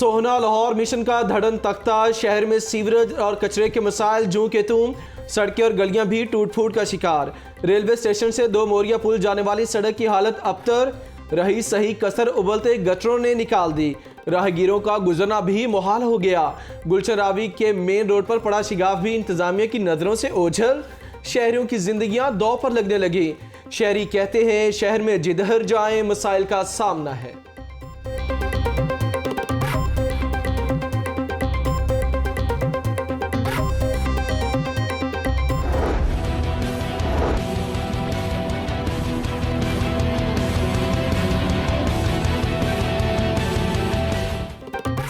सोहना Lahore mission का धड़न तख्ता, शहर में सीवरेज और कचरे के मसाइल जूं के तूं, सड़कें और गलियां भी टूट फूट का शिकार। रेलवे स्टेशन से 2 मोरिया पुल जाने वाली सड़क की हालत अबतर, रही सही कसर उबलते गटरों ने निकाल दी। राहगीरों का गुजरना भी मुहाल हो गया। गुलशन रावी के मेन रोड पर पड़ा शिगाफ भी इंतजामिया की नजरों से ओझल। शहरियों की जिंदगियां दौ पर लगने लगी। शहरी कहते हैं शहर में जिधर जाएं मसाइल का सामना है।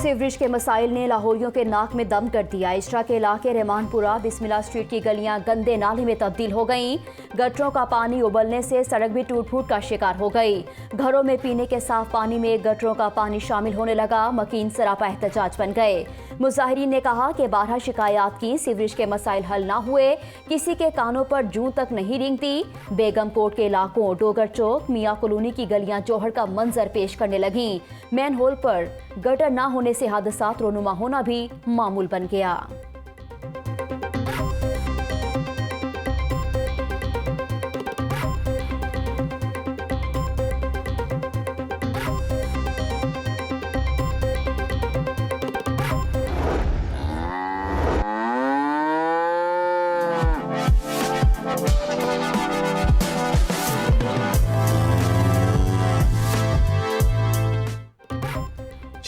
सीवरेज के मसाइल ने लाहौरियों के नाक में दम कर दिया। इशरा के इलाके रहमानपुरा बिस्मिल्लाह स्ट्रीट की गलियां गंदे नाले में तब्दील हो गईं। गटरों का पानी उबलने से सड़क भी टूट फूट का शिकार हो गई। घरों में पीने के साफ पानी में गटरों का पानी शामिल होने लगा। मकीन सरापा एहतजाज बन गए। मुजाहिरीन ने कहा कि 12 शिकायत की, सीवरेज के मसाइल हल ना हुए, किसी के कानों पर जूं तक नहीं रेंगती। बेगम कोट के इलाकों डोगर चौक, मियाँ कॉलोनी की गलियां जौहर का मंजर पेश करने लगीं। मैन होल पर गटर ना होने से हादसात रोनुमा होना भी मामूल बन गया।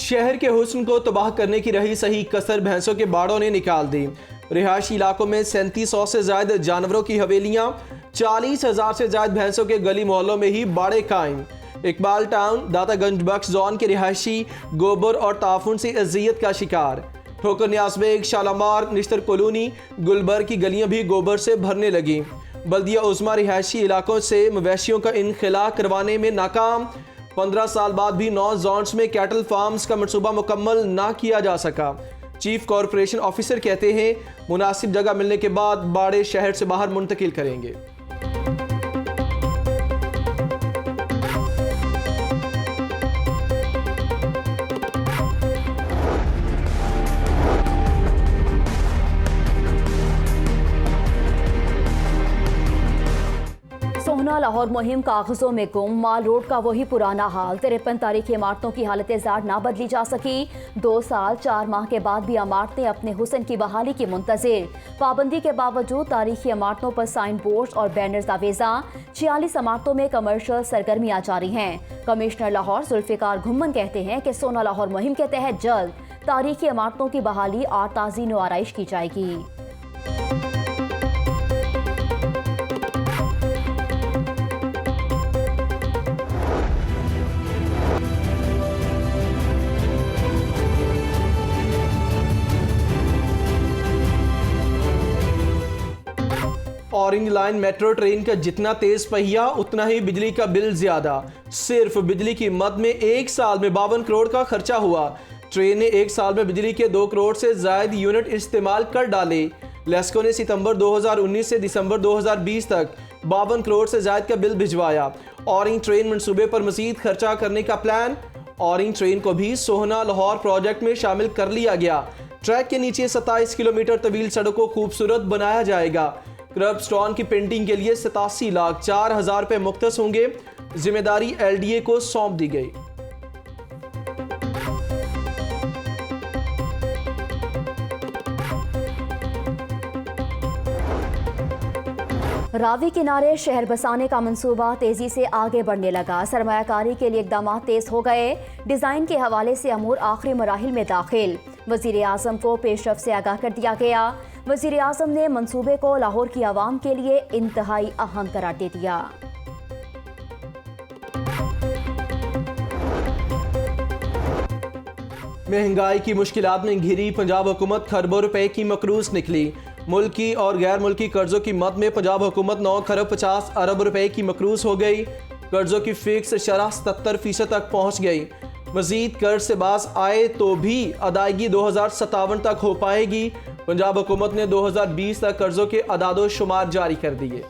शहर के हुस्न को तबाह करने की रही सही कसर भैंसों के बाड़ों ने निकाल दी। रिहायशी इलाकों में 3700 से ज्यादा जानवरों की हवेलियां, 40,000 से ज्यादा भैंसों के गली मोहल्लों में ही बाड़े कायम। इकबाल टाउन, दातागंज बख्श जोन के रिहायशी गोबर और ताफुन से अजियत का शिकार। ठोकर न्यास बेग, शालामार, निश्तर कॉलोनी, गुलबर की गलियां भी गोबर से भरने लगी। बल्दिया उस्मा रिहायशी इलाकों से मवेशियों का इनखला करवाने में नाकाम। 15 साल बाद भी 9 जोन्स में कैटल फार्म्स का मंसूबा मुकम्मल ना किया जा सका। चीफ कॉरपोरेशन ऑफिसर कहते हैं मुनासिब जगह मिलने के बाद बाड़े शहर से बाहर मुंतकिल करेंगे। सोहना लाहौर मुहिम कागजों में गुम, माल रोड का वही पुराना हाल। 53 तारीखी इमारतों की हालत जार ना बदली जा सकी। 2 साल 4 माह के बाद भी इमारतें अपने हुस्न की बहाली की मुंतजिर। पाबंदी के बावजूद तारीखी इमारतों पर साइन बोर्ड और बैनर्स आवेजा। 46 इमारतों में कमर्शियल सरगर्मियां जारी हैं। कमिश्नर लाहौर जुल्फिकार घुम्मन कहते हैं कि सोहना लाहौर मुहिम के तहत जल्द तारीखी इमारतों की बहाली और ताज़ीन व आराइश की जाएगी। ऑरेंज लाइन मेट्रो ट्रेन का जितना तेज पहिया उतना ही बिजली का बिल ज्यादा। सिर्फ बिजली की मद में 1 साल में 52 करोड़ का खर्चा हुआ। ट्रेन ने 1 साल में बिजली के 2 करोड़ से ज्यादा यूनिट इस्तेमाल कर डाले। लेस्को ने सितंबर 2019 से दिसंबर 2020 तक 52 करोड़ से ज्यादा का बिल भिजवाया। ऑरेंज ट्रेन मंसूबे पर मजीद खर्चा करने का प्लान। ऑरेंज ट्रेन को भी सोहना लाहौर प्रोजेक्ट में शामिल कर लिया गया। ट्रैक के नीचे 27 किलोमीटर तवील सड़क को खूबसूरत बनाया जाएगा। कर्ब स्टोन की पेंटिंग के लिए 87,04,000 रुपए मुख्तस होंगे। जिम्मेदारी LDA को सौंप दी गई। रावी किनारे शहर बसाने का मंसूबा तेजी से आगे बढ़ने लगा। सरमायाकारी के लिए इकदाम तेज हो गए। डिजाइन के हवाले से अमूर आखिरी मराहिल में दाखिल। वजीर आजम को पेशरफ से आगाह कर दिया गया। वजीर आजम ने मंसूबे को लाहौर की आवाम के लिए इंतहाई अहम करार दे दिया। महंगाई की मुश्किलात में घिरी पंजाब हुकूमत खरबों रुपए की मकरूज निकली। मुल्की और गैर मुल्की कर्जों की मद में पंजाब हुकूमत 9 खरब 50 अरब रुपए की मकरूज हो गई। कर्जों की फिक्स शरह 77% तक पहुंच गई। मजीद कर्ज से बाज आए तो भी अदायगी 2057 तक हो पाएगी। पंजाब हुकूमत ने 2020 तक कर्जों के अदादो शुमार जारी कर दिए।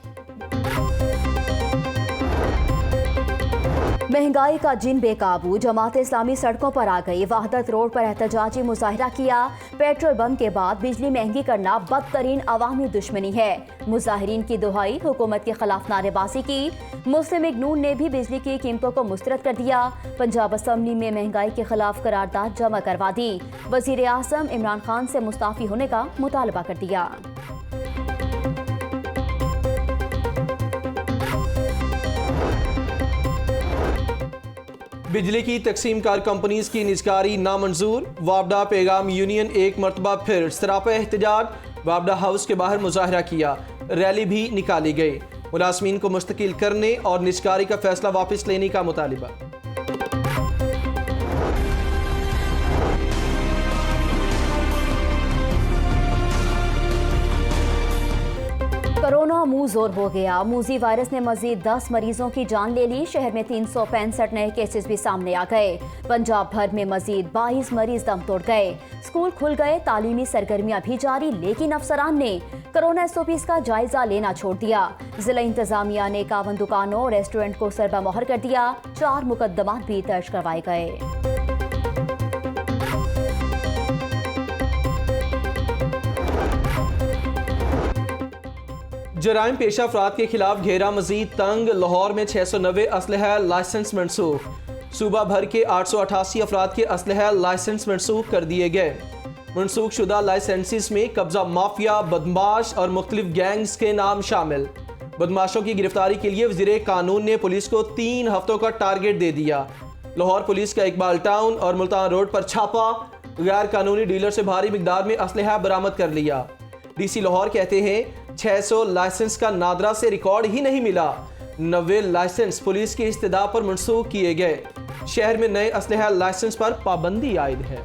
महंगाई का जिन बेकाबू, जमात इस्लामी सड़कों पर आ गई। वहदत रोड पर एहतजाजी मुजाहिरा किया। पेट्रोल बम के बाद बिजली महंगी करना बदतरीन अवामी दुश्मनी है। मुजाहिरीन की दुहाई, हुकूमत के खिलाफ नारेबाजी की। मुस्लिम लीग नून ने भी बिजली की कीमतों को मुस्तरद कर दिया। पंजाब असम्बली में महंगाई के खिलाफ करारदाद जमा करवा दी। वजीर आज़म इमरान खान से मुस्ताफी होने का मुतालबा कर दिया। बिजली की तकसीम कार कंपनीज की निजकारी नामंजूर। वापडा पैगाम यूनियन एक मरतबा फिर सरापा एहतजाज। वापडा हाउस के बाहर मुजाहरा किया। रैली भी निकाली गई। मुलाजमीन को मुस्तकिल करने और निजकारी का फैसला वापस लेने का मुतालिबा। कोरोना मुंह जोर हो गया। मूजी वायरस ने मजीद 10 मरीजों की जान ले ली। शहर में 365 नए केसेस भी सामने आ गए। पंजाब भर में मजीद 22 मरीज दम तोड़ गए। स्कूल खुल गए, तालीमी सरगर्मियां भी जारी, लेकिन अफसरान ने कोरोना SOPs का जायजा लेना छोड़ दिया। जिला इंतजामिया ने 51 दुकानों और रेस्टोरेंट को सरबा-मोहर कर दिया। 4 मुकदमात भी दर्ज करवाए गए। जराइम पेशा अफराद के खिलाफ घेरा मजीद तंग। लाहौर में 690 असलहा लाइसेंस मनसूख। सूबा भर के 888 अफराद के असलहा लाइसेंस मनसूख कर दिए गए। मनसूख शुदा लाइसेंसिस में कब्जा माफिया, बदमाश और मुख्तलिफ गैंग्स के नाम शामिल। बदमाशों की गिरफ्तारी के लिए वज़ीर कानून ने पुलिस को 3 हफ्तों का टारगेट दे दिया। लाहौर पुलिस का इकबाल टाउन और मुल्तान रोड पर छापा। गैर कानूनी डीलर से भारी मिकदार में असलहा बरामद कर लिया। DC लाहौर कहते हैं 600 लाइसेंस का नादरा से रिकॉर्ड ही नहीं मिला। 90 लाइसेंस पुलिस की इस्तदा पर मनसूख किए गए। शहर में नए असलहा लाइसेंस पर पाबंदी आयद है।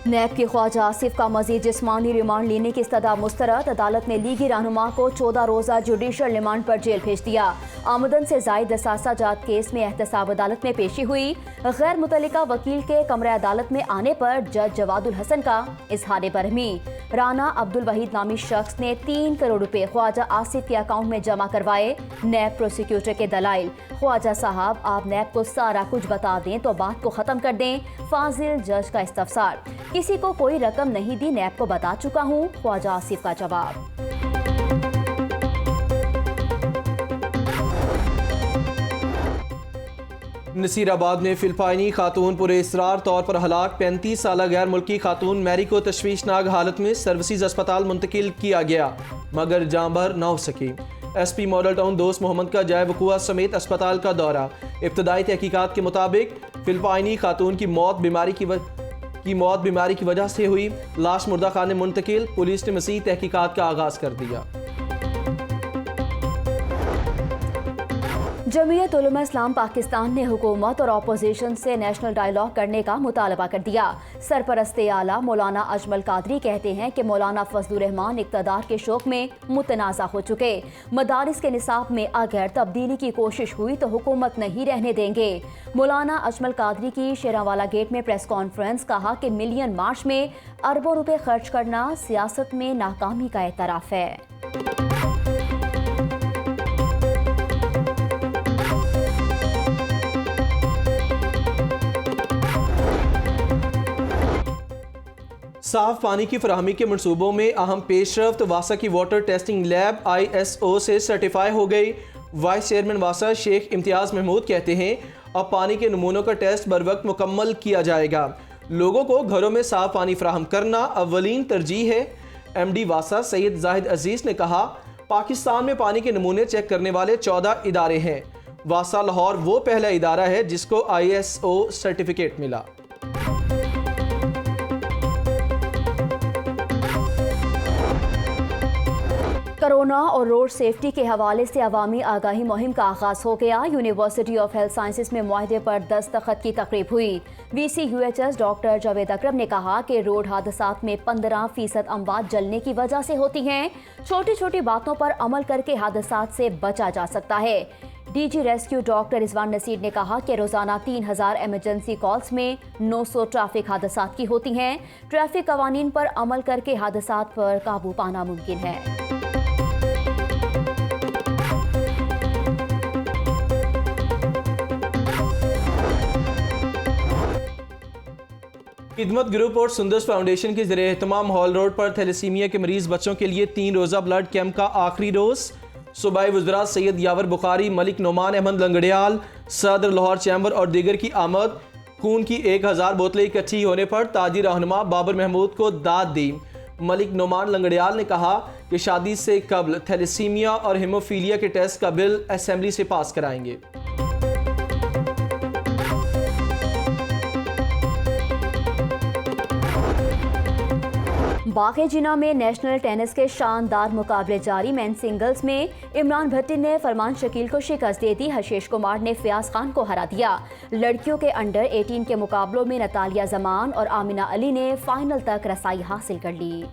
नैब के ख्वाजा आसिफ का मजीद जिस्मानी रिमांड लेने की इस्तदा मुस्तरद। अदालत ने लीगी रहनुमा को 14 रोज़ा जुडिशल रिमांड पर जेल भेज दिया। आमदन से जायद असासा जात केस में एहतसाब अदालत में पेशी हुई। गैर मुतल्लिका वकील के कमरे अदालत में आने पर जज जवादुल हसन का इजहार बरहमी। राना अब्दुल वहीद नामी शख्स ने 3 करोड़ रुपए ख्वाजा आसिफ के अकाउंट में जमा करवाए। नैब प्रोसिक्यूटर के दलाइल, ख्वाजा साहब आप नैब को सारा कुछ बता दें तो बात को खत्म कर दें। फाजिल जज का इस्तफसार, किसी को कोई रकम नहीं दी, नैब को बता चुका हूं। ख्वाजा आसिफ का जवाब। नसीराबाद में फिलिपाइनी खातून पुरे इसरार तौर पर हलाक। 35 साल गैर मुल्की खातून मैरी को तशवीशनाक हालत में सर्विसेज अस्पताल मुंतकिल किया गया मगर जान भर न हो सकी। SP मॉडल टाउन दोस्त मोहम्मद का जाए वकुआ समेत अस्पताल का दौरा। इब्तदाई तहकीकात के मुताबिक फिलिपाइनी खातून की मौत बीमारी की वजह से हुई। लाश मुर्दा खाने मुंतकिल। पुलिस ने मज़ीद तहकीकात का आगाज कर दिया। जमीयत उलमा इस्लाम पाकिस्तान ने हुकूमत और अपोजिशन से नेशनल डायलॉग करने का मुतालबा कर दिया। सरपरस्ते आला मौलाना अजमल कादरी कहते हैं कि मौलाना फजलुर रहमान इक़्तिदार के शौक में मुतनाज़ा हो चुके। मदारिस के निसाब में अगर तब्दीली की कोशिश हुई तो हुकूमत नहीं रहने देंगे। मौलाना अजमल कादरी की शेरावाला गेट में प्रेस कॉन्फ्रेंस, कहा कि मिलियन मार्च में अरबों रुपए खर्च करना सियासत में नाकामी का एतराफ़ है। साफ पानी की फराहमी के मनसूबों में अहम पेशरफ्त। वासा की वाटर टेस्टिंग लैब ISO से सर्टिफाई हो गई। वाइस चेयरमैन वासा शेख इम्तियाज़ महमूद कहते हैं अब पानी के नमूनों का टेस्ट बर वक्त मुकम्मल किया जाएगा। लोगों को घरों में साफ पानी फराहम करना अव्वलीन तरजीह है। MD वासा सैयद जाहिद अजीज़ ने कहा पाकिस्तान में पानी के नमूने चेक करने वाले 14 इदारे हैं। वासा लाहौर वो पहला इदारा है जिसको ISO सर्टिफिकेट मिला। कोरोना और रोड सेफ्टी के हवाले से अवामी आगाही मुहिम का आगाज हो गया। यूनिवर्सिटी ऑफ हेल्थ साइंसेज में मुआहदे पर दस्तखत की तकरीब हुई। VC UHS डॉक्टर जावेद अकरम ने कहा कि रोड हादसात में 15% अमवात जलने की वजह से होती हैं। छोटी छोटी बातों पर अमल करके हादसात से बचा जा सकता है। DG rescue doctor Rizwan Naseer ने कहा कि रोजाना 3000 एमरजेंसी कॉल्स में 900 ट्रैफिक हादसात की होती हैं। ट्रैफिक कवानीन पर अमल करके हादसात पर काबू पाना मुमकिन है। खिदमत ग्रुप और सुंदर्स फाउंडेशन के ज़रिए एहतमाम हॉल रोड पर थैलेसीमिया के मरीज बच्चों के लिए 3 रोज़ा ब्लड कैंप का आखिरी रोज़। सूबाई वज़रा सैयद यावर बुखारी, मलिक नोमान अहमद लंगड़ियाल, सदर लाहौर चैम्बर और दीगर की आमद। खून की 1000 बोतलें इकट्ठी होने पर ताजी रहनुमा बाबर महमूद को दाद दी। मलिक नोमान लंगड़ियाल ने कहा कि शादी से कबल थैलेसीमिया और हीमोफीलिया के टेस्ट का बिल असेंबली से पास कराएंगे। बाग़े जिना में नेशनल टेनिस के शानदार मुकाबले जारी। मेन सिंगल्स में इमरान भट्टी ने फरमान शकील को शिकस्त दे दी। हशीश कुमार ने फयाज खान को हरा दिया। लड़कियों के अंडर 18 के मुकाबलों में नतालिया जमान और आमिना अली ने फाइनल तक रसाई हासिल कर ली।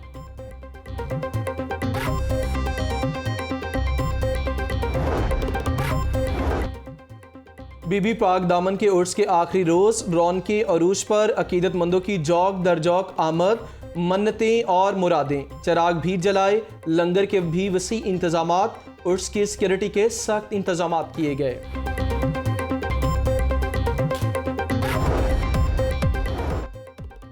बीबी पाक दामन के उर्स के आखिरी रोज रौन के अरूज पर अकीदतमंदों की जौक दर जौक आमद। मन्नतें और मुरादें, चराग भी जलाए। लंगर के भी वसी इंतजामात। उर्स की सिक्योरिटी के सख्त इंतजामात किए गए।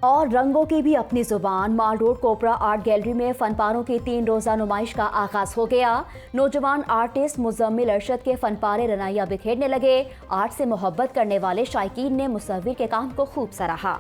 और रंगों की भी अपनी जुबान। माल रोड कोपरा आर्ट गैलरी में फनपारों की 3 रोज़ा नुमाइश का आगाज हो गया। नौजवान आर्टिस्ट मुजम्मिल अरशद के फनपारे रनाइया बिखेरने लगे। आर्ट से मोहब्बत करने वाले शायकीन ने मुसव्विर के काम को खूब सराहा।